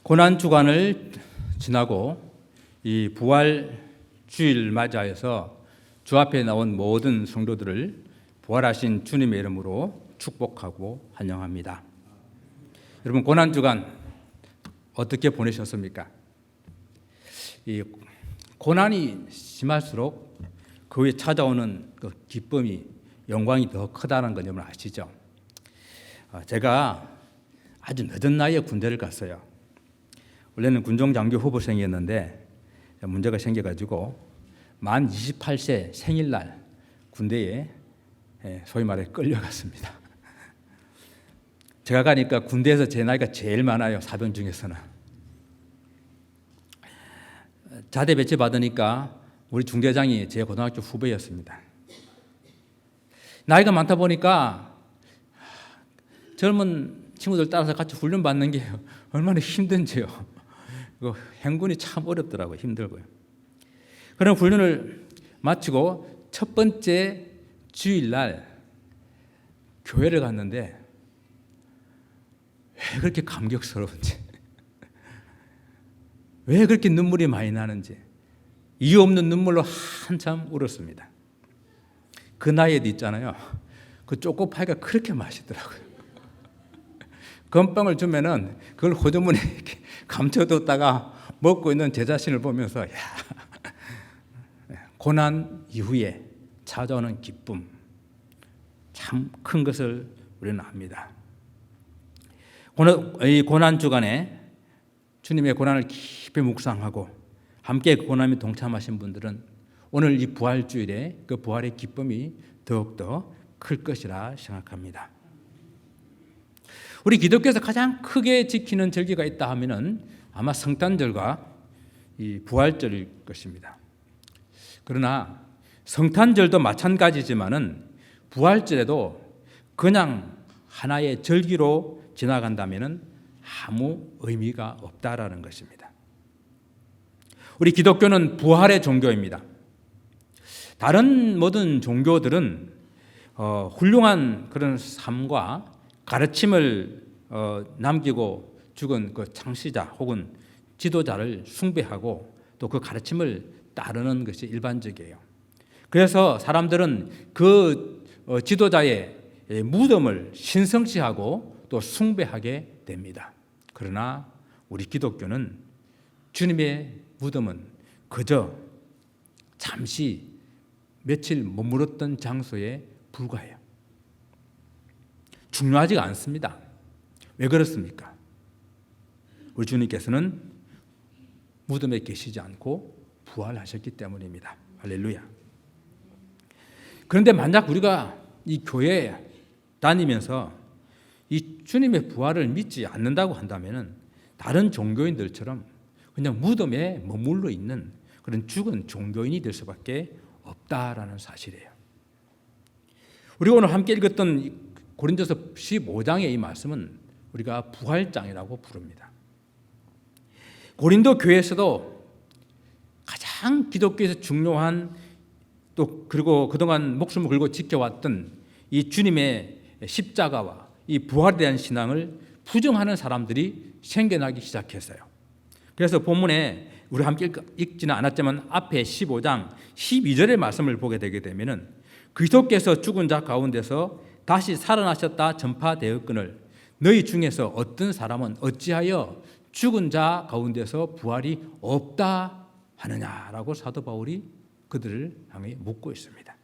고난 주간을 지나고 이 부활 주일 맞이하여서 주 앞에 나온 모든 성도들을 부활하신 주님의 이름으로 축복하고 환영합니다. 여러분, 고난 주간 어떻게 보내셨습니까? 이 고난이 심할수록 그 후에 찾아오는 그 기쁨이, 영광이 더 크다는 걸 여러분 아시죠? 제가 아주 늦은 나이에 군대를 갔어요. 원래는 군종장교 후보생이었는데 문제가 생겨가지고 만 28세 생일날 군대에 소위 말해 끌려갔습니다. 제가 가니까 군대에서 제 나이가 제일 많아요. 사병 중에서는. 자대 배치 받으니까 우리 중대장이 제 고등학교 후배였습니다. 나이가 많다 보니까 젊은 친구들 따라서 같이 훈련 받는 게 얼마나 힘든지요. 이거 행군이 참 어렵더라고요. 힘들고요. 그런 훈련을 마치고 첫 번째 주일날 교회를 갔는데 왜 그렇게 감격스러운지, 왜 그렇게 눈물이 많이 나는지 이유 없는 눈물로 한참 울었습니다. 그 나이에도 있잖아요. 그 초코파이가 그렇게 맛있더라고요. 건빵을 주면은 그걸 호주머니에 이렇게 감춰뒀다가 먹고 있는 제 자신을 보면서 고난 이후에 찾아오는 기쁨, 참 큰 것을 우리는 압니다. 이 고난 주간에 주님의 고난을 깊이 묵상하고 함께 그 고난에 동참하신 분들은 오늘 이 부활주일에 그 부활의 기쁨이 더욱더 클 것이라 생각합니다. 우리 기독교에서 가장 크게 지키는 절기가 있다 하면은 아마 성탄절과 이 부활절일 것입니다. 그러나 성탄절도 마찬가지지만은 부활절에도 그냥 하나의 절기로 지나간다면은 아무 의미가 없다라는 것입니다. 우리 기독교는 부활의 종교입니다. 다른 모든 종교들은 훌륭한 그런 삶과 가르침을 남기고 죽은 그 창시자 혹은 지도자를 숭배하고 또 그 가르침을 따르는 것이 일반적이에요. 그래서 사람들은 그 지도자의 무덤을 신성시하고 또 숭배하게 됩니다. 그러나 우리 기독교는 주님의 무덤은 그저 잠시 며칠 머물렀던 장소에 불과해요. 중요하지가 않습니다. 왜 그렇습니까? 우리 주님께서는 무덤에 계시지 않고 부활하셨기 때문입니다. 할렐루야. 그런데 만약 우리가 이 교회에 다니면서 이 주님의 부활을 믿지 않는다고 한다면 다른 종교인들처럼 그냥 무덤에 머물러 있는 그런 죽은 종교인이 될 수밖에 없다라는 사실이에요. 우리가 오늘 함께 읽었던 고린도서 15장의 이 말씀은 우리가 부활장이라고 부릅니다. 고린도 교회에서도 가장 기독교에서 중요한 또 그리고 그동안 목숨을 걸고 지켜왔던 이 주님의 십자가와 이 부활에 대한 신앙을 부정하는 사람들이 생겨나기 시작했어요. 그래서 본문에 우리 함께 읽지는 않았지만 앞에 15장 12절의 말씀을 보게 되게 되면은 그리스도께서 죽은 자 가운데서 다시 살아나셨다 전파되었거늘 너희 중에서 어떤 사람은 어찌하여 죽은 자 가운데서 부활이 없다 하느냐라고 사도 바울이 그들을 향해 묻고 있습니다.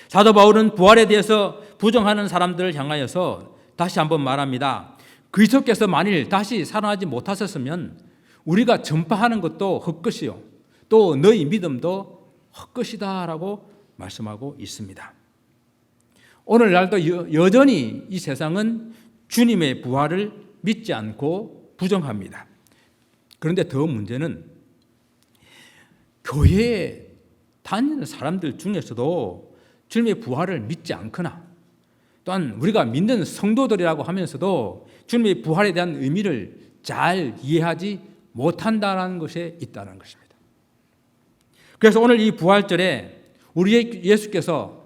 사도 바울은 부활에 대해서 부정하는 사람들을 향하여서 다시 한번 말합니다. 그리스도께서 만일 다시 살아나지 못하셨으면 우리가 전파하는 것도 헛것이요 또 너희 믿음도 헛것이다라고 말씀하고 있습니다. 오늘날도 여전히 이 세상은 주님의 부활을 믿지 않고 부정합니다. 그런데 더 문제는 교회에 다니는 사람들 중에서도 주님의 부활을 믿지 않거나 또한 우리가 믿는 성도들이라고 하면서도 주님의 부활에 대한 의미를 잘 이해하지 못한다는 것에 있다는 것입니다. 그래서 오늘 이 부활절에 우리 예수께서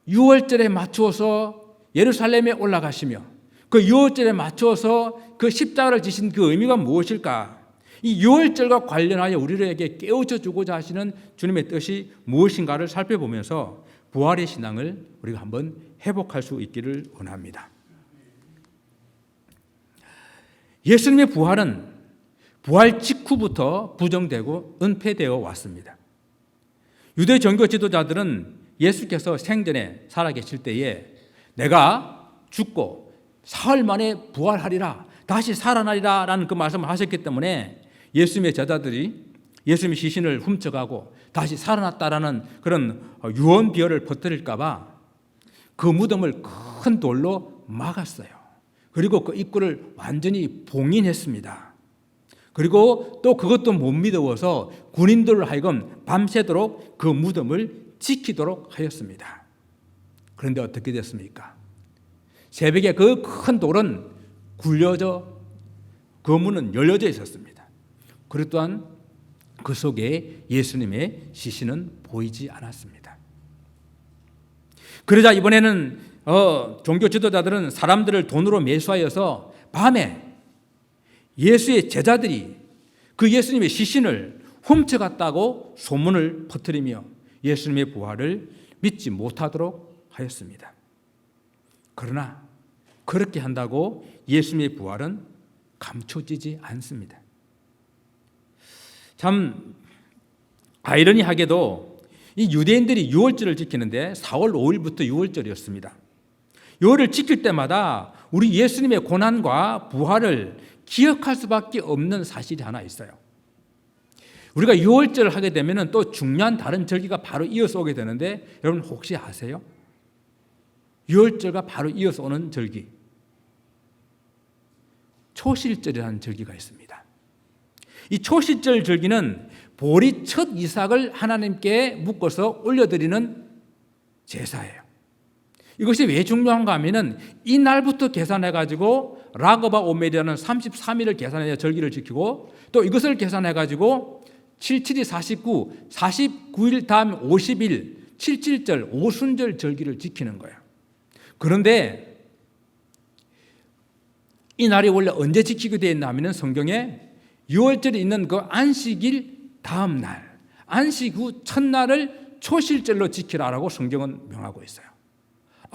유월절에 맞추어서 예루살렘에 올라가시며 그 유월절에 맞추어서 그 십자가를 지신 그 의미가 무엇일까? 이 유월절과 관련하여 우리에게 깨우쳐 주고자 하시는 주님의 뜻이 무엇인가를 살펴보면서 부활의 신앙을 우리가 한번 회복할 수 있기를 원합니다. 예수님의 부활은 부활 직후부터 부정되고 은폐되어 왔습니다. 유대 종교 지도자들은 예수께서 생전에 살아계실 때에 내가 죽고 사흘 만에 부활하리라, 다시 살아나리라 라는 그 말씀을 하셨기 때문에 예수님의 제자들이 예수님의 시신을 훔쳐가고 다시 살아났다라는 그런 유언 비어를 퍼뜨릴까 봐 그 무덤을 큰 돌로 막았어요. 그리고 그 입구를 완전히 봉인했습니다. 그리고 또 그것도 못 믿어서 군인들을 하여금 밤새도록 그 무덤을 지키도록 하였습니다. 그런데 어떻게 됐습니까? 새벽에 그 큰 돌은 굴려져 그 문은 열려져 있었습니다. 그리고 또한 그 속에 예수님의 시신은 보이지 않았습니다. 그러자 이번에는 종교 지도자들은 사람들을 돈으로 매수하여서 밤에 예수의 제자들이 그 예수님의 시신을 훔쳐갔다고 소문을 퍼뜨리며 예수님의 부활을 믿지 못하도록 하였습니다. 그러나 그렇게 한다고 예수님의 부활은 감춰지지 않습니다. 참 아이러니하게도 이 유대인들이 유월절을 지키는데 4월 5일부터 유월절이었습니다. 유월을 지킬 때마다 우리 예수님의 고난과 부활을 기억할 수밖에 없는 사실이 하나 있어요. 우리가 유월절을 하게 되면 또 중요한 다른 절기가 바로 이어서 오게 되는데 여러분 혹시 아세요? 유월절과 바로 이어서 오는 절기, 초실절이라는 절기가 있습니다. 이 초실절 절기는 보리 첫 이삭을 하나님께 묶어서 올려드리는 제사예요. 이것이 왜 중요한가 하면은 이 날부터 계산해가지고 라그바 오멜이라는 33일을 계산해서 절기를 지키고 또 이것을 계산해가지고 77이 49, 49일 다음 50일 77절 오순절 절기를 지키는 거예요. 그런데 이 날이 원래 언제 지키게 되어 있나 하면 성경에 6월절에 있는 그 안식일 다음 날, 안식 후 첫날을 초실절로 지키라라고 성경은 명하고 있어요.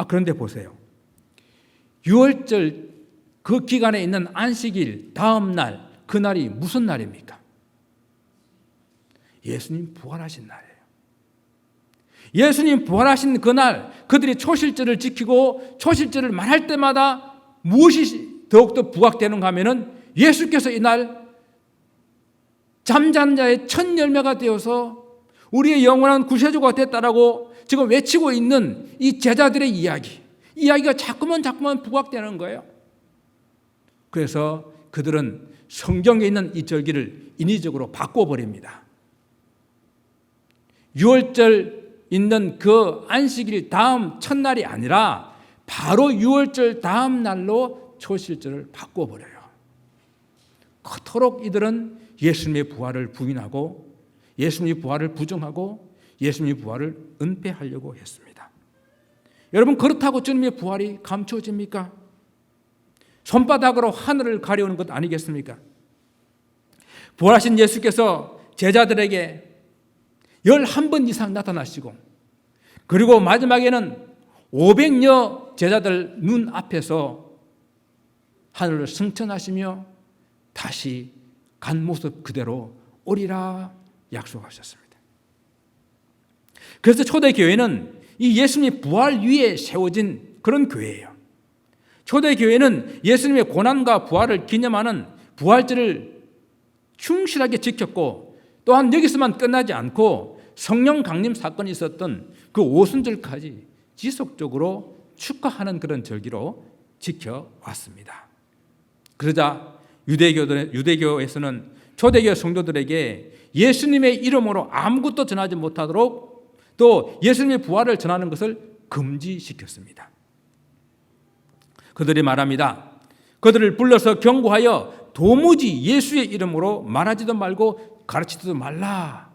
그런데 보세요. 6월절 그 기간에 있는 안식일 다음 날, 그 날이 무슨 날입니까? 예수님 부활하신 날이에요. 예수님 부활하신 그날 그들이 초실절을 지키고 초실절을 말할 때마다 무엇이 더욱더 부각되는가 하면은 예수께서 이날 잠잔 자의 첫 열매가 되어서 우리의 영원한 구세주가 됐다라고 지금 외치고 있는 이 제자들의 이야기가 자꾸만 부각되는 거예요. 그래서 그들은 성경에 있는 이 절기를 인위적으로 바꿔버립니다. 6월절 있는 그 안식일 다음 첫날이 아니라 바로 6월절 다음 날로 초실절을 바꿔버려요. 그토록 이들은 예수님의 부활을 부인하고 예수님의 부활을 부정하고 예수님의 부활을 은폐하려고 했습니다. 여러분, 그렇다고 주님의 부활이 감춰집니까? 손바닥으로 하늘을 가려우는 것 아니겠습니까? 부활하신 예수께서 제자들에게 11번 이상 나타나시고 그리고 마지막에는 500여 제자들 눈 앞에서 하늘을 승천하시며 다시 간 모습 그대로 오리라 약속하셨습니다. 그래서 초대교회는 이 예수님의 부활 위에 세워진 그런 교회예요. 초대교회는 예수님의 고난과 부활을 기념하는 부활절을 충실하게 지켰고 또한 여기서만 끝나지 않고 성령 강림 사건이 있었던 그 오순절까지 지속적으로 축하하는 그런 절기로 지켜왔습니다. 그러자 유대교에서는 초대교회 성도들에게 예수님의 이름으로 아무것도 전하지 못하도록 또 예수님의 부활을 전하는 것을 금지시켰습니다. 그들이 말합니다. 그들을 불러서 경고하여 도무지 예수의 이름으로 말하지도 말고 가르치지도 말라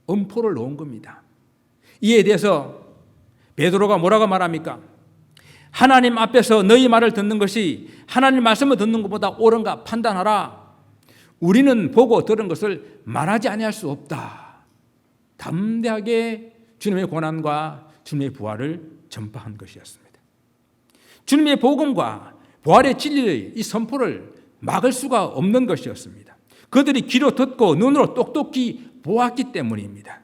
엄포를 놓은 겁니다. 이에 대해서 베드로가 뭐라고 말합니까? 하나님 앞에서 너희 말을 듣는 것이 하나님 말씀을 듣는 것보다 옳은가 판단하라. 우리는 보고 들은 것을 말하지 아니할 수 없다. 담대하게 주님의 고난과 주님의 부활을 전파한 것이었습니다. 주님의 복음과 부활의 진리의 이 선포를 막을 수가 없는 것이었습니다. 그들이 귀로 듣고 눈으로 똑똑히 보았기 때문입니다.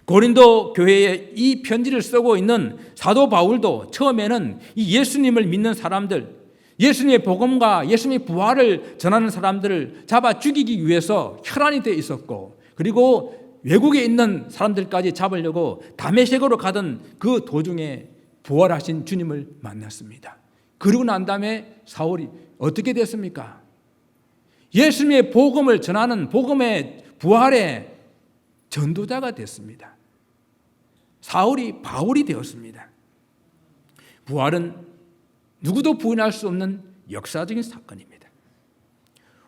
고린도 교회에 이 편지를 쓰고 있는 사도 바울도 처음에는 이 예수님을 믿는 사람들, 예수님의 복음과 예수님의 부활을 전하는 사람들을 잡아 죽이기 위해서 혈안이 되어 있었고, 그리고 외국에 있는 사람들까지 잡으려고 다메섹으로 가던 그 도중에 부활하신 주님을 만났습니다. 그러고 난 다음에 사울이 어떻게 됐습니까? 예수님의 복음을 전하는 복음의 부활의 전도자가 됐습니다. 사울이 바울이 되었습니다. 부활은 누구도 부인할 수 없는 역사적인 사건입니다.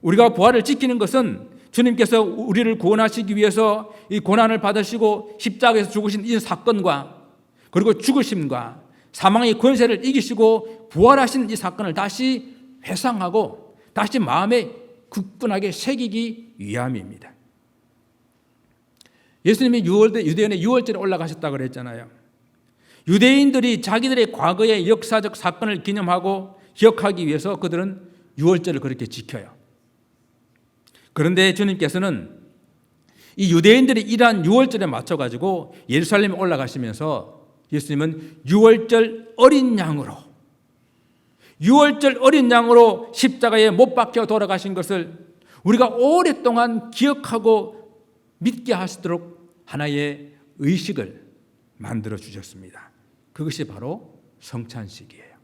우리가 부활을 지키는 것은 주님께서 우리를 구원하시기 위해서 이 고난을 받으시고 십자가에서 죽으신 이 사건과 그리고 죽으심과 사망의 권세를 이기시고 부활하신 이 사건을 다시 회상하고 다시 마음에 굳건하게 새기기 위함입니다. 예수님이 유대인의 유월절에 올라가셨다고 그랬잖아요. 유대인들이 자기들의 과거의 역사적 사건을 기념하고 기억하기 위해서 그들은 유월절을 그렇게 지켜요. 그런데 주님께서는 이 유대인들이 일한 유월절에 맞춰가지고 예루살렘에 올라가시면서 예수님은 유월절 어린 양으로 십자가에 못 박혀 돌아가신 것을 우리가 오랫동안 기억하고 믿게 하시도록 하나의 의식을 만들어 주셨습니다. 그것이 바로 성찬식이에요.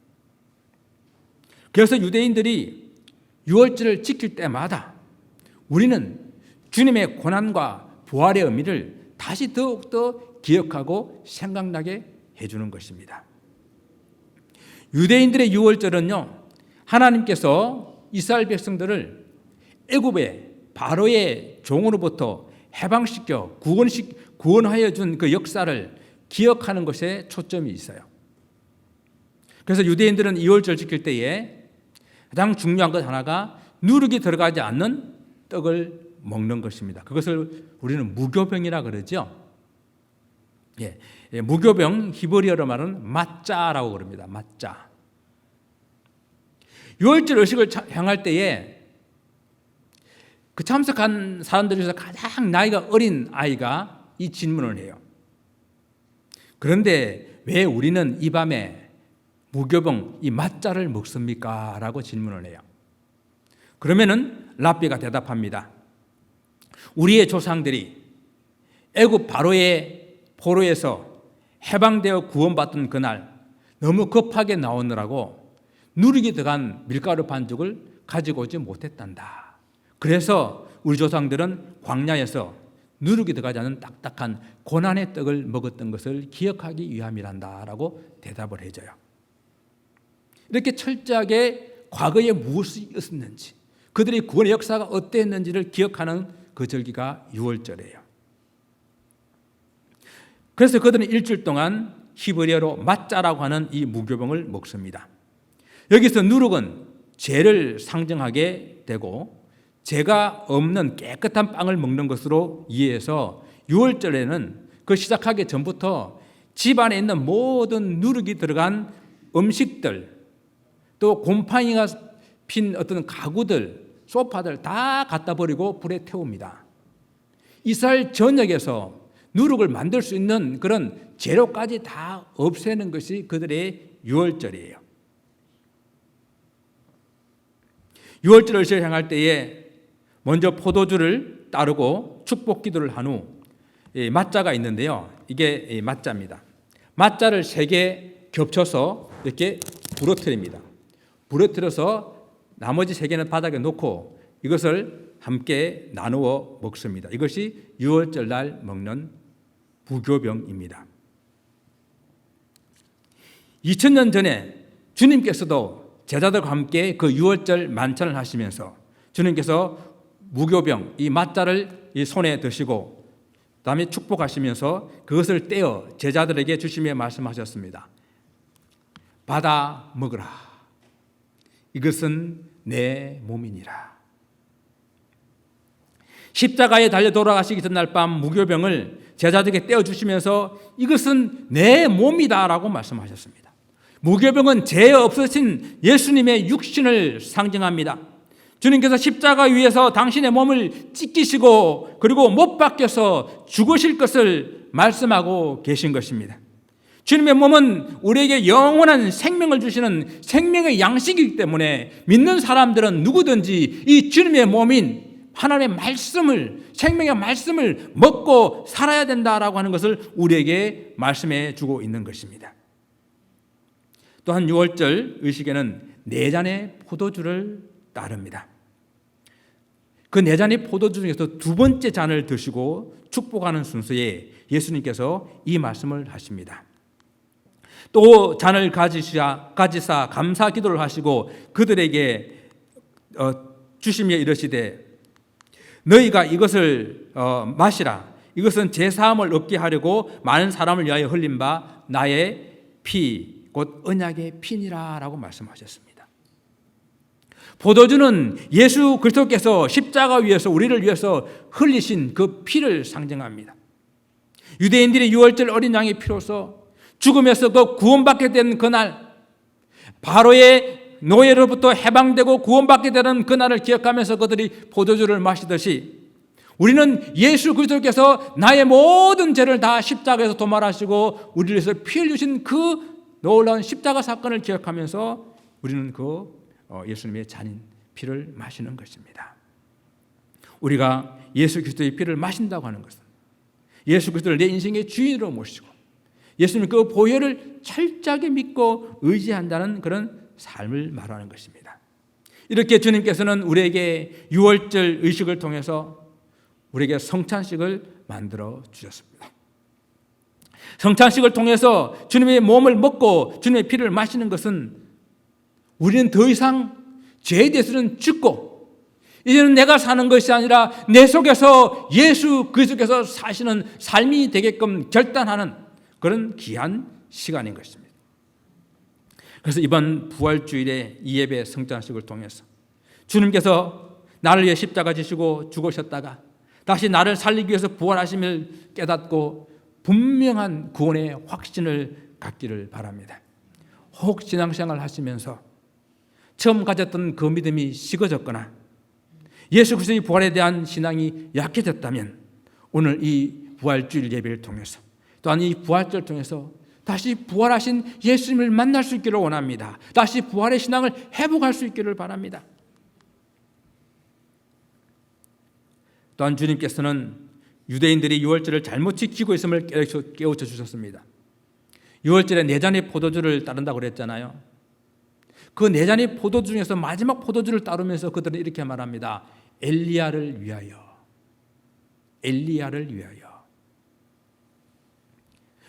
그래서 유대인들이 유월절을 지킬 때마다 우리는 주님의 고난과 부활의 의미를 다시 더욱더 기억하고 생각나게 해주는 것입니다. 유대인들의 유월절은요, 하나님께서 이스라엘 백성들을 애굽의 바로의 종으로부터 해방시켜 구원하여 준 그 역사를 기억하는 것에 초점이 있어요. 그래서 유대인들은 유월절 지킬 때에 가장 중요한 것 하나가 누룩이 들어가지 않는 떡을 먹는 것입니다. 그것을 우리는 무교병이라 그러죠. 무교병 히브리어로 말은 마짜라고 그럽니다. 마짜. 유월절 의식을 향할 때에 그 참석한 사람들 중에서 가장 나이가 어린 아이가 이 질문을 해요. 그런데 왜 우리는 이 밤에 무교병 이 마짜를 먹습니까? 라고 질문을 해요. 그러면은 랍비가 대답합니다. 우리의 조상들이 애굽 바로의 포로에서 해방되어 구원받던 그날 너무 급하게 나오느라고 누룩이 들어간 밀가루 반죽을 가지고 오지 못했단다. 그래서 우리 조상들은 광야에서 누룩이 들어가지 않은 딱딱한 고난의 떡을 먹었던 것을 기억하기 위함이란다 라고 대답을 해줘요. 이렇게 철저하게 과거에 무엇이 있었는지, 그들의 구원의 역사가 어땠는지를 기억하는 그 절기가 유월절이에요. 그래서 그들은 일주일 동안 히브리어로 마짜라고 하는 이 무교병을 먹습니다. 여기서 누룩은 죄를 상징하게 되고 죄가 없는 깨끗한 빵을 먹는 것으로 이해해서 유월절에는 그 시작하기 전부터 집안에 있는 모든 누룩이 들어간 음식들, 또 곰팡이가 핀 어떤 가구들, 소파들 다 갖다 버리고 불에 태웁니다. 이스라엘 전역에서 누룩을 만들 수 있는 그런 재료까지 다 없애는 것이 그들의 유월절이에요. 유월절을 향할 때에 먼저 포도주를 따르고 축복 기도를 한 후 맞자가 있는데요. 이게 맞자입니다. 맞자를 3개 겹쳐서 이렇게 부러뜨립니다. 부러뜨려서 나머지 3개는 바닥에 놓고 이것을 함께 나누어 먹습니다. 이것이 유월절 날 먹는 무교병입니다. 2000년 전에 주님께서도 제자들과 함께 그 유월절 만찬을 하시면서 주님께서 무교병, 이 맞자를 이 손에 드시고 다음에 축복하시면서 그것을 떼어 제자들에게 주시며 말씀하셨습니다. 받아 먹으라. 이것은 내 몸이니라. 십자가에 달려 돌아가시기 전날 밤 무교병을 제자들에게 떼어주시면서 이것은 내 몸이다라고 말씀하셨습니다. 무교병은 죄 없으신 예수님의 육신을 상징합니다. 주님께서 십자가 위에서 당신의 몸을 찢기시고 그리고 못 박혀서 죽으실 것을 말씀하고 계신 것입니다. 주님의 몸은 우리에게 영원한 생명을 주시는 생명의 양식이기 때문에 믿는 사람들은 누구든지 이 주님의 몸인 하나님의 말씀을, 생명의 말씀을 먹고 살아야 된다라고 하는 것을 우리에게 말씀해 주고 있는 것입니다. 또한 유월절 의식에는 4잔의 포도주를 따릅니다. 그 4잔의 포도주 중에서 두 번째 잔을 드시고 축복하는 순서에 예수님께서 이 말씀을 하십니다. 또 잔을 가지사 감사 기도를 하시고 그들에게 주시며 이르시되 너희가 이것을 마시라. 이것은 제사함을 얻게 하려고 많은 사람을 위하여 흘린 바 나의 피, 곧 언약의 피니라 라고 말씀하셨습니다. 포도주는 예수 그리스도께서 십자가 위에서 우리를 위해서 흘리신 그 피를 상징합니다. 유대인들이 유월절 어린 양의 피로서 죽음에서 그 구원받게 된 그날, 바로의 노예로부터 해방되고 구원받게 되는 그날을 기억하면서 그들이 포도주를 마시듯이 우리는 예수 그리스도께서 나의 모든 죄를 다 십자가에서 도말하시고 우리를 위해서 피 흘리신 그 놀라운 십자가 사건을 기억하면서 우리는 그 예수님의 잔인 피를 마시는 것입니다. 우리가 예수 그리스도의 피를 마신다고 하는 것은 예수 그리스도를 내 인생의 주인으로 모시고 예수님 그 보혈을 철저하게 믿고 의지한다는 그런 삶을 말하는 것입니다. 이렇게 주님께서는 우리에게 유월절 의식을 통해서 우리에게 성찬식을 만들어 주셨습니다. 성찬식을 통해서 주님의 몸을 먹고 주님의 피를 마시는 것은 우리는 더 이상 죄에 대해서는 죽고 이제는 내가 사는 것이 아니라 내 속에서 예수 그리스도께서 사시는 삶이 되게끔 결단하는 그런 귀한 시간인 것입니다. 그래서 이번 부활주일에 이 예배 성찬식을 통해서 주님께서 나를 위해 십자가 지시고 죽으셨다가 다시 나를 살리기 위해서 부활하심을 깨닫고 분명한 구원의 확신을 갖기를 바랍니다. 혹 신앙생활 하시면서 처음 가졌던 그 믿음이 식어졌거나 예수 그리스도의 부활에 대한 신앙이 약해졌다면 오늘 이 부활주일 예배를 통해서 또한 이 부활절을 통해서 다시 부활하신 예수님을 만날 수 있기를 원합니다. 다시 부활의 신앙을 회복할 수 있기를 바랍니다. 또한 주님께서는 유대인들이 유월절을 잘못 지키고 있음을 깨우쳐 주셨습니다. 유월절에 4잔의 포도주를 따른다고 그랬잖아요. 그 4잔의 포도주 중에서 마지막 포도주를 따르면서 그들은 이렇게 말합니다. 엘리야를 위하여. 엘리야를 위하여.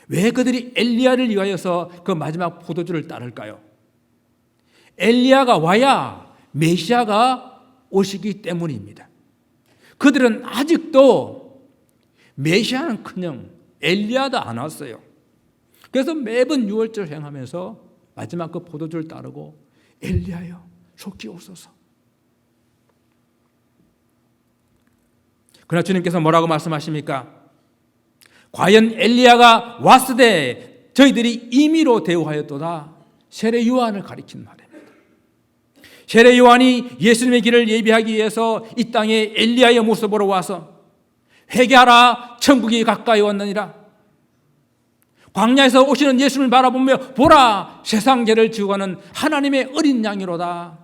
왜 그들이 엘리야를 위하여서 그 마지막 포도주를 따를까요? 엘리야가 와야 메시아가 오시기 때문입니다. 그들은 아직도 메시아는커녕 엘리야도 안 왔어요. 그래서 매번 유월절 행하면서 마지막 그 포도주를 따르고 엘리야여 속히 오소서. 그러나 주님께서 뭐라고 말씀하십니까? 과연 엘리야가 왔으되 저희들이 임의로 대우하였도다. 세례 요한을 가리킨 말입니다. 세례 요한이 예수님의 길을 예비하기 위해서 이 땅에 엘리야의 모습으로 와서 회개하라 천국이 가까이 왔느니라. 광야에서 오시는 예수님을 바라보며 보라 세상 죄를 지고 가는 하나님의 어린 양이로다.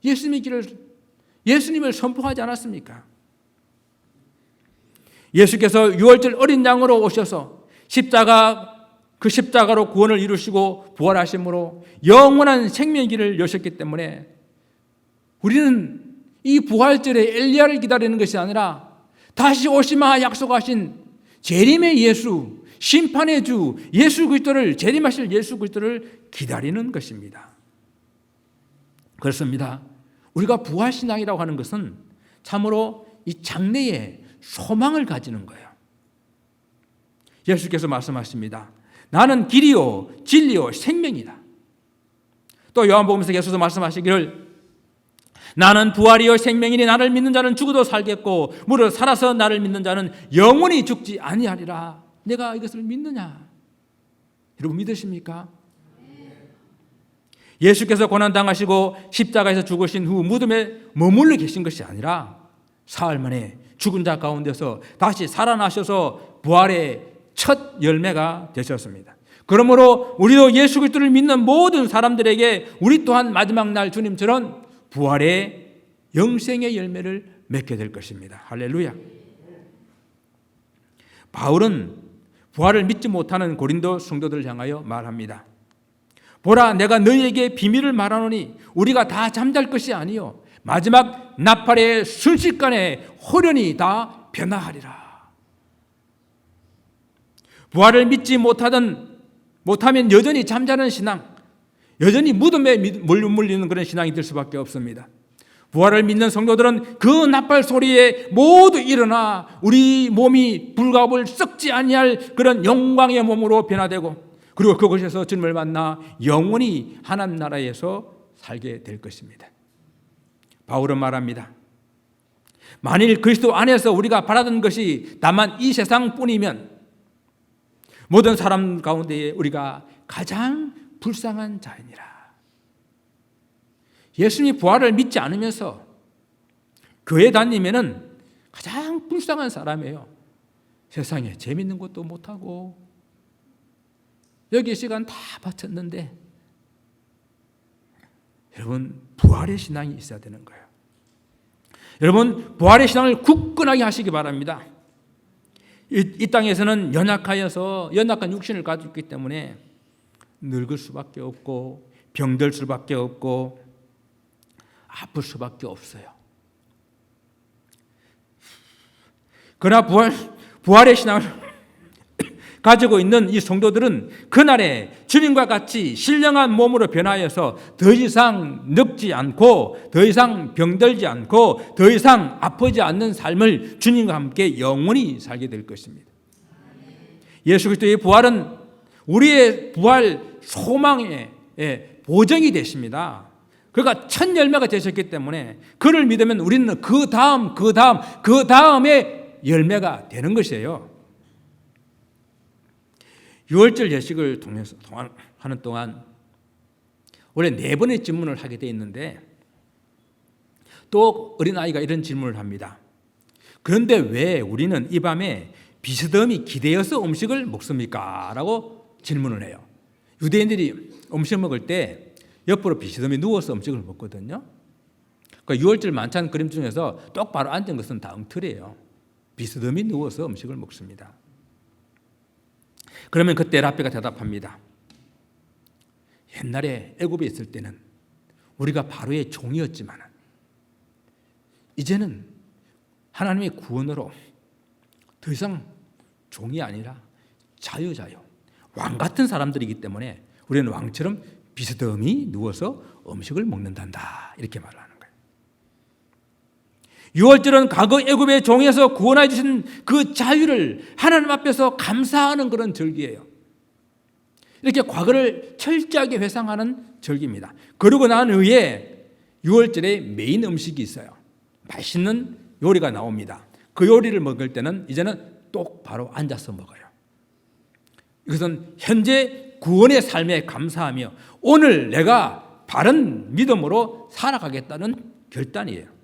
예수님을 선포하지 않았습니까? 예수께서 유월절 어린 양으로 오셔서 그 십자가로 구원을 이루시고 부활하심으로 영원한 생명의 길을 여셨기 때문에 우리는 이 부활절에 엘리야를 기다리는 것이 아니라 다시 오시마 약속하신 재림의 예수, 심판의 주 예수 그리스도를, 재림하실 예수 그리스도를 기다리는 것입니다. 그렇습니다. 우리가 부활신앙이라고 하는 것은 참으로 이 장래에 소망을 가지는 거예요. 예수께서 말씀하십니다. 나는 길이요 진리요 생명이다. 또 요한복음에서 예수께서 말씀하시기를 나는 부활이요 생명이니 나를 믿는 자는 죽어도 살겠고 무릇 살아서 나를 믿는 자는 영원히 죽지 아니하리라. 내가 이것을 믿느냐? 여러분 믿으십니까? 예수께서 고난당하시고 십자가에서 죽으신 후 무덤에 머물러 계신 것이 아니라 사흘 만에 죽은 자 가운데서 다시 살아나셔서 부활의 첫 열매가 되셨습니다. 그러므로 우리도 예수 그리스도를 믿는 모든 사람들에게 우리 또한 마지막 날 주님처럼 부활의 영생의 열매를 맺게 될 것입니다. 할렐루야. 바울은 부활을 믿지 못하는 고린도 성도들을 향하여 말합니다. 보라, 내가 너희에게 비밀을 말하노니 우리가 다 잠잘 것이 아니요 마지막 나팔의 순식간에 호련히 다 변화하리라. 부활을 믿지 못하면 여전히 잠자는 신앙, 여전히 무덤에 물리는 그런 신앙이 될 수밖에 없습니다. 부활을 믿는 성도들은 그 나팔 소리에 모두 일어나 우리 몸이 불갑을 썩지 아니할 그런 영광의 몸으로 변화되고 그리고 그곳에서 주님을 만나 영원히 하나님 나라에서 살게 될 것입니다. 바울은 말합니다. 만일 그리스도 안에서 우리가 바라던 것이 다만 이 세상뿐이면 모든 사람 가운데 우리가 가장 불쌍한 자이니라. 예수님이 부활을 믿지 않으면서 교회 다니면은 가장 불쌍한 사람이에요. 세상에 재밌는 것도 못하고 여기 시간 다 바쳤는데 여러분 부활의 신앙이 있어야 되는 거예요. 여러분 부활의 신앙을 굳건하게 하시기 바랍니다. 이 땅에서는 연약한 육신을 가지고 있기 때문에 늙을 수밖에 없고 병들 수밖에 없고 아플 수밖에 없어요. 그러나 부활의 신앙을 가지고 있는 이 성도들은 그날에 주님과 같이 신령한 몸으로 변화해서 더 이상 늙지 않고 더 이상 병들지 않고 더 이상 아프지 않는 삶을 주님과 함께 영원히 살게 될 것입니다. 예수 그리스도의 부활은 우리의 부활 소망의 보정이 되십니다. 그러니까 첫 열매가 되셨기 때문에 그를 믿으면 우리는 그 다음에 열매가 되는 것이에요. 6월절 예식을 통해서 하는 동안 원래 4번의 질문을 하게 되어 있는데 또 어린아이가 이런 질문을 합니다. 그런데 왜 우리는 이 밤에 비스듬히 기대어서 음식을 먹습니까? 라고 질문을 해요. 유대인들이 음식 먹을 때 옆으로 비스듬히 누워서 음식을 먹거든요. 그러니까 6월절 만찬 그림 중에서 똑바로 앉은 것은 다 엉터리예요. 비스듬히 누워서 음식을 먹습니다. 그러면 그때 랍비가 대답합니다. 옛날에 애굽에 있을 때는 우리가 바로의 종이었지만 이제는 하나님의 구원으로 더 이상 종이 아니라 자유 왕 같은 사람들이기 때문에 우리는 왕처럼 비스듬히 누워서 음식을 먹는단다 이렇게 말을 하는 거예요. 6월절은 과거 애굽의 종에서 구원해 주신 그 자유를 하나님 앞에서 감사하는 그런 절기예요. 이렇게 과거를 철저하게 회상하는 절기입니다. 그러고 난 후에 6월절에 메인 음식이 있어요. 맛있는 요리가 나옵니다. 그 요리를 먹을 때는 이제는 똑바로 앉아서 먹어요. 이것은 현재 구원의 삶에 감사하며 오늘 내가 바른 믿음으로 살아가겠다는 결단이에요.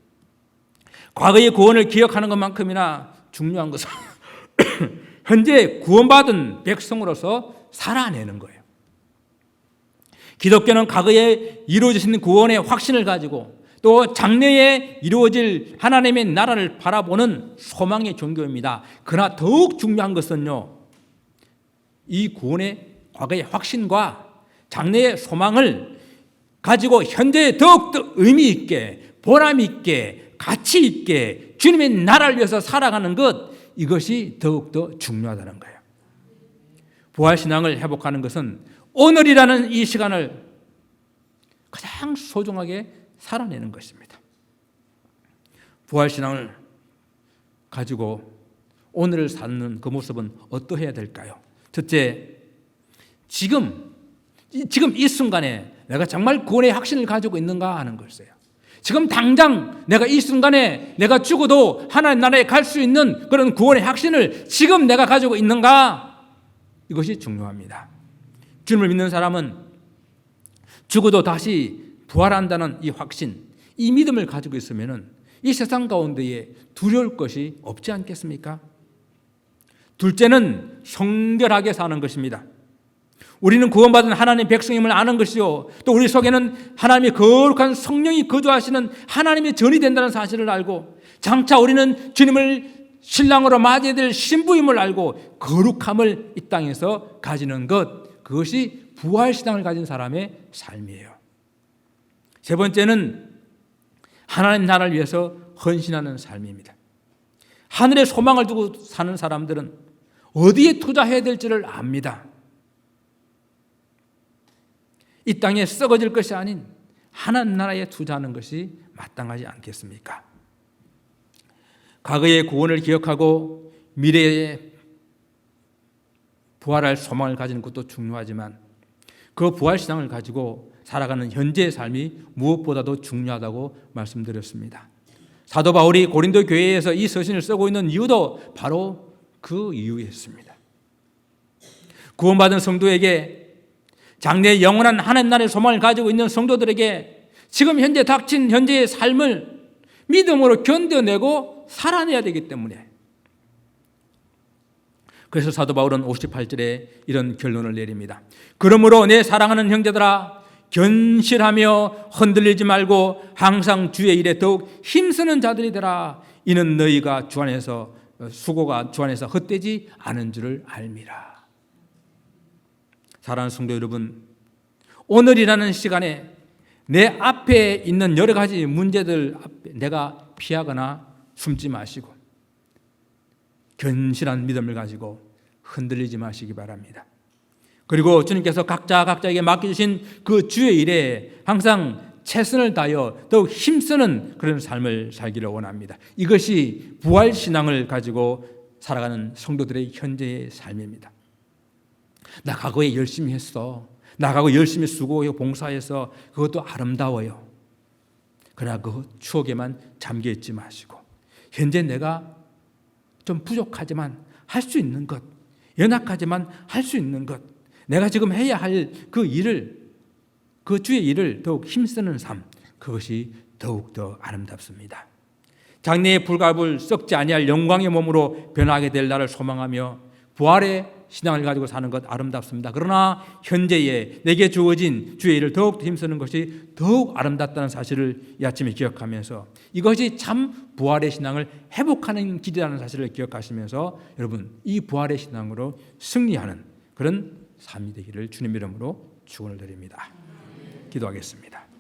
과거의 구원을 기억하는 것만큼이나 중요한 것은 현재 구원받은 백성으로서 살아내는 거예요. 기독교는 과거에 이루어지신 구원의 확신을 가지고 또 장래에 이루어질 하나님의 나라를 바라보는 소망의 종교입니다. 그러나 더욱 중요한 것은요, 이 구원의 과거의 확신과 장래의 소망을 가지고 현재에 더욱더 의미 있게 보람 있게 가치 있게 주님의 나라를 위해서 살아가는 것, 이것이 더욱더 중요하다는 거예요. 부활신앙을 회복하는 것은 오늘이라는 이 시간을 가장 소중하게 살아내는 것입니다. 부활신앙을 가지고 오늘을 사는 그 모습은 어떠해야 될까요? 첫째, 지금 이 순간에 내가 정말 구원의 확신을 가지고 있는가 하는 것이에요. 지금 당장 내가 이 순간에 내가 죽어도 하나님 나라에 갈 수 있는 그런 구원의 확신을 지금 내가 가지고 있는가? 이것이 중요합니다. 주님을 믿는 사람은 죽어도 다시 부활한다는 이 확신, 이 믿음을 가지고 있으면 이 세상 가운데에 두려울 것이 없지 않겠습니까? 둘째는 성결하게 사는 것입니다. 우리는 구원받은 하나님의 백성임을 아는 것이요, 또 우리 속에는 하나님의 거룩한 성령이 거주하시는 하나님의 전이 된다는 사실을 알고, 장차 우리는 주님을 신랑으로 맞이해야 될 신부임을 알고 거룩함을 이 땅에서 가지는 것, 그것이 부활신앙을 가진 사람의 삶이에요. 세 번째는 하나님 나라를 위해서 헌신하는 삶입니다. 하늘에 소망을 두고 사는 사람들은 어디에 투자해야 될지를 압니다. 이 땅에 썩어질 것이 아닌 하나님 나라에 투자하는 것이 마땅하지 않겠습니까? 과거의 구원을 기억하고 미래에 부활할 소망을 가지는 것도 중요하지만 그 부활신앙을 가지고 살아가는 현재의 삶이 무엇보다도 중요하다고 말씀드렸습니다. 사도 바울이 고린도 교회에서 이 서신을 쓰고 있는 이유도 바로 그 이유였습니다. 구원받은 성도에게, 장래의 영원한 하나님 나라의 소망을 가지고 있는 성도들에게 지금 현재 닥친 현재의 삶을 믿음으로 견뎌내고 살아내야 되기 때문에, 그래서 사도 바울은 58절에 이런 결론을 내립니다. 그러므로 내 사랑하는 형제들아, 견실하며 흔들리지 말고 항상 주의 일에 더욱 힘쓰는 자들이 되라. 이는 너희가 주 안에서 수고가 주 안에서 헛되지 않은 줄을 알미라. 사랑하는 성도 여러분, 오늘이라는 시간에 내 앞에 있는 여러 가지 문제들 앞에 내가 피하거나 숨지 마시고 견실한 믿음을 가지고 흔들리지 마시기 바랍니다. 그리고 주님께서 각자에게 맡겨주신 그 주의 일에 항상 최선을 다하여 더욱 힘쓰는 그런 삶을 살기를 원합니다. 이것이 부활신앙을 가지고 살아가는 성도들의 현재의 삶입니다. 나 과거에 열심히 했어. 나 과거 열심히 수고하고 봉사해서 그것도 아름다워요. 그러나 그 추억에만 잠겨있지 마시고 현재 내가 좀 부족하지만 할 수 있는 것, 연약하지만 할 수 있는 것, 내가 지금 해야 할 그 일을, 그 주의 일을 더욱 힘쓰는 삶, 그것이 더욱더 아름답습니다. 장래의 불갑을 썩지 아니할 영광의 몸으로 변하게 될 날을 소망하며 부활의 신앙을 가지고 사는 것 아름답습니다. 그러나 현재에 내게 주어진 주의 일을 더욱 힘쓰는 것이 더욱 아름답다는 사실을 이 아침에 기억하면서, 이것이 참 부활의 신앙을 회복하는 길이라는 사실을 기억하시면서 여러분, 이 부활의 신앙으로 승리하는 그런 삶이 되기를 주님 이름으로 축원을 드립니다. 기도하겠습니다.